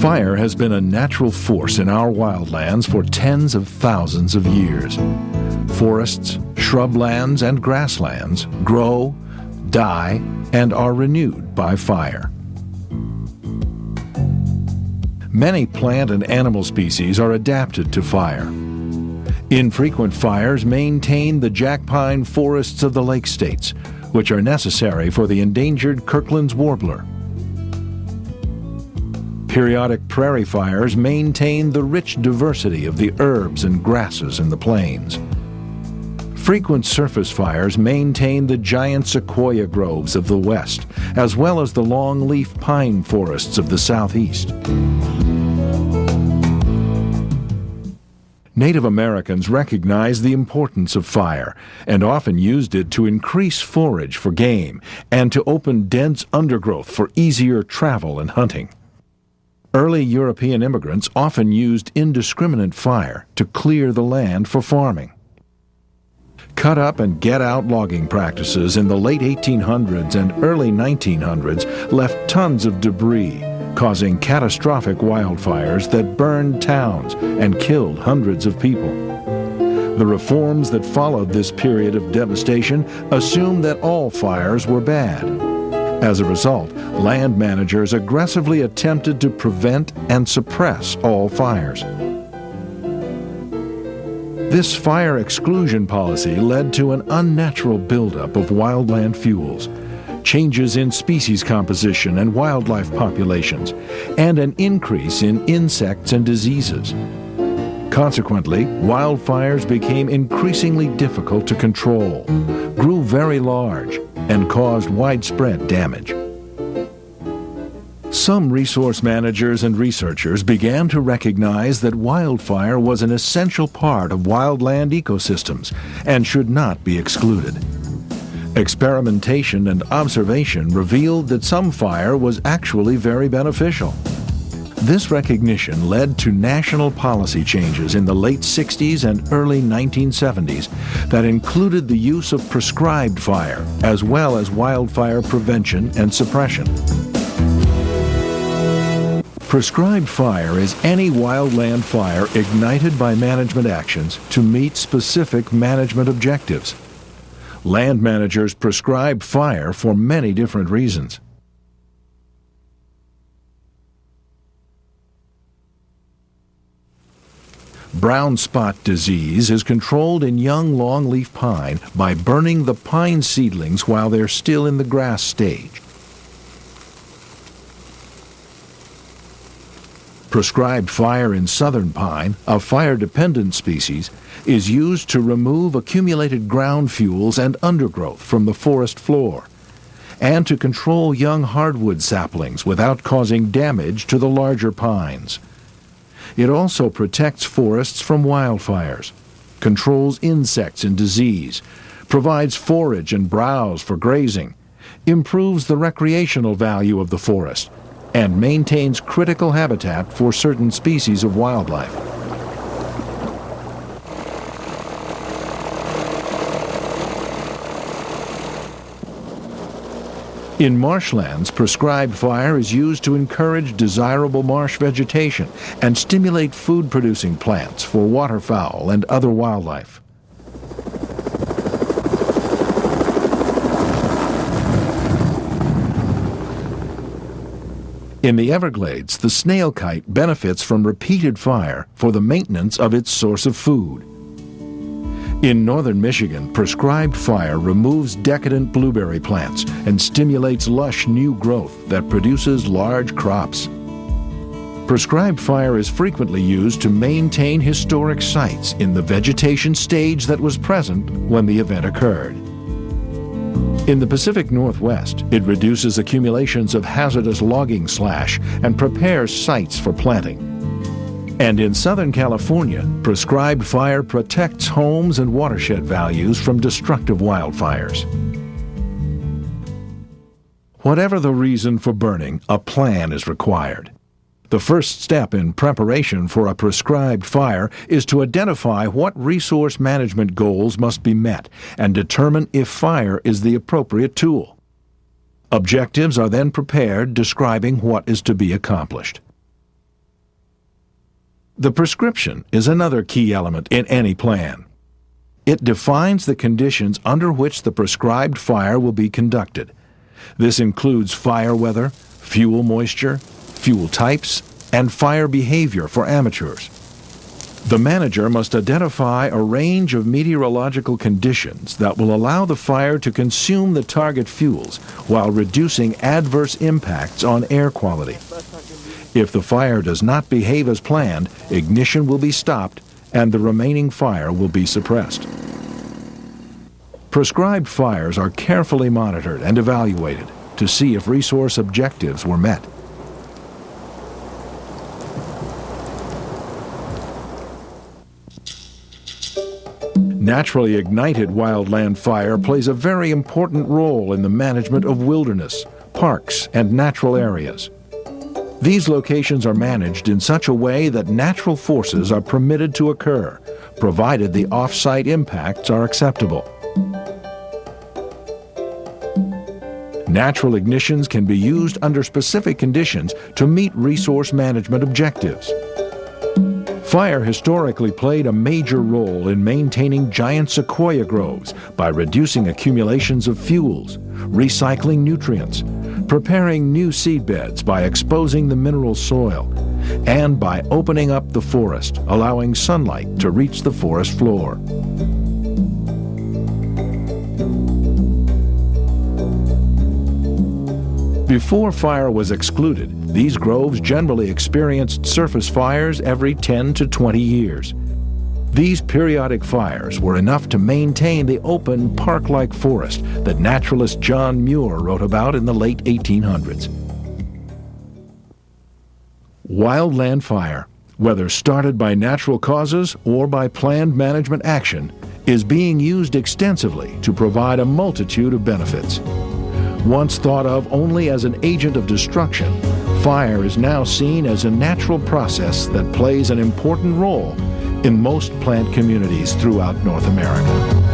Fire has been a natural force in our wildlands for tens of thousands of years. Forests, shrublands, and grasslands grow, die, and are renewed by fire. Many plant and animal species are adapted to fire. Infrequent fires maintain the jack pine forests of the lake states, which are necessary for the endangered Kirkland's warbler. Periodic prairie fires maintain the rich diversity of the herbs and grasses in the plains. Frequent surface fires maintain the giant sequoia groves of the west, as well as the longleaf pine forests of the southeast. Native Americans recognized the importance of fire and often used it to increase forage for game and to open dense undergrowth for easier travel and hunting. Early European immigrants often used indiscriminate fire to clear the land for farming. Cut-up and get-out logging practices in the late 1800s and early 1900s left tons of debris, causing catastrophic wildfires that burned towns and killed hundreds of people. The reforms that followed this period of devastation assumed that all fires were bad. As a result, land managers aggressively attempted to prevent and suppress all fires. This fire exclusion policy led to an unnatural buildup of wildland fuels, changes in species composition and wildlife populations, and an increase in insects and diseases. Consequently, wildfires became increasingly difficult to control, grew very large, and caused widespread damage. Some resource managers and researchers began to recognize that wildfire was an essential part of wildland ecosystems and should not be excluded. Experimentation and observation revealed that some fire was actually very beneficial. This recognition led to national policy changes in the late 60s and early 1970s that included the use of prescribed fire as well as wildfire prevention and suppression. Prescribed fire is any wildland fire ignited by management actions to meet specific management objectives. Land managers prescribe fire for many different reasons. Brown spot disease is controlled in young longleaf pine by burning the pine seedlings while they're still in the grass stage. Prescribed fire in southern pine, a fire-dependent species, is used to remove accumulated ground fuels and undergrowth from the forest floor, and to control young hardwood saplings without causing damage to the larger pines. It also protects forests from wildfires, controls insects and disease, provides forage and browse for grazing, improves the recreational value of the forest, and maintains critical habitat for certain species of wildlife. In marshlands, prescribed fire is used to encourage desirable marsh vegetation and stimulate food-producing plants for waterfowl and other wildlife. In the Everglades, the snailkite benefits from repeated fire for the maintenance of its source of food. In northern Michigan, prescribed fire removes decadent blueberry plants and stimulates lush new growth that produces large crops. Prescribed fire is frequently used to maintain historic sites in the vegetation stage that was present when the event occurred. In the Pacific Northwest, it reduces accumulations of hazardous logging slash and prepares sites for planting. And in Southern California, prescribed fire protects homes and watershed values from destructive wildfires. Whatever the reason for burning, a plan is required. The first step in preparation for a prescribed fire is to identify what resource management goals must be met and determine if fire is the appropriate tool. Objectives are then prepared describing what is to be accomplished. The prescription is another key element in any plan. It defines the conditions under which the prescribed fire will be conducted. This includes fire weather, fuel moisture, fuel types, and fire behavior for amateurs. The manager must identify a range of meteorological conditions that will allow the fire to consume the target fuels while reducing adverse impacts on air quality. If the fire does not behave as planned, ignition will be stopped and the remaining fire will be suppressed. Prescribed fires are carefully monitored and evaluated to see if resource objectives were met. Naturally ignited wildland fire plays a very important role in the management of wilderness, parks, and natural areas. These locations are managed in such a way that natural forces are permitted to occur, provided the off-site impacts are acceptable. Natural ignitions can be used under specific conditions to meet resource management objectives. Fire historically played a major role in maintaining giant sequoia groves by reducing accumulations of fuels, recycling nutrients, preparing new seedbeds by exposing the mineral soil, and by opening up the forest, allowing sunlight to reach the forest floor. Before fire was excluded, these groves generally experienced surface fires every 10 to 20 years. These periodic fires were enough to maintain the open, park-like forest that naturalist John Muir wrote about in the late 1800s. Wildland fire, whether started by natural causes or by planned management action, is being used extensively to provide a multitude of benefits. Once thought of only as an agent of destruction, fire is now seen as a natural process that plays an important role in most plant communities throughout North America.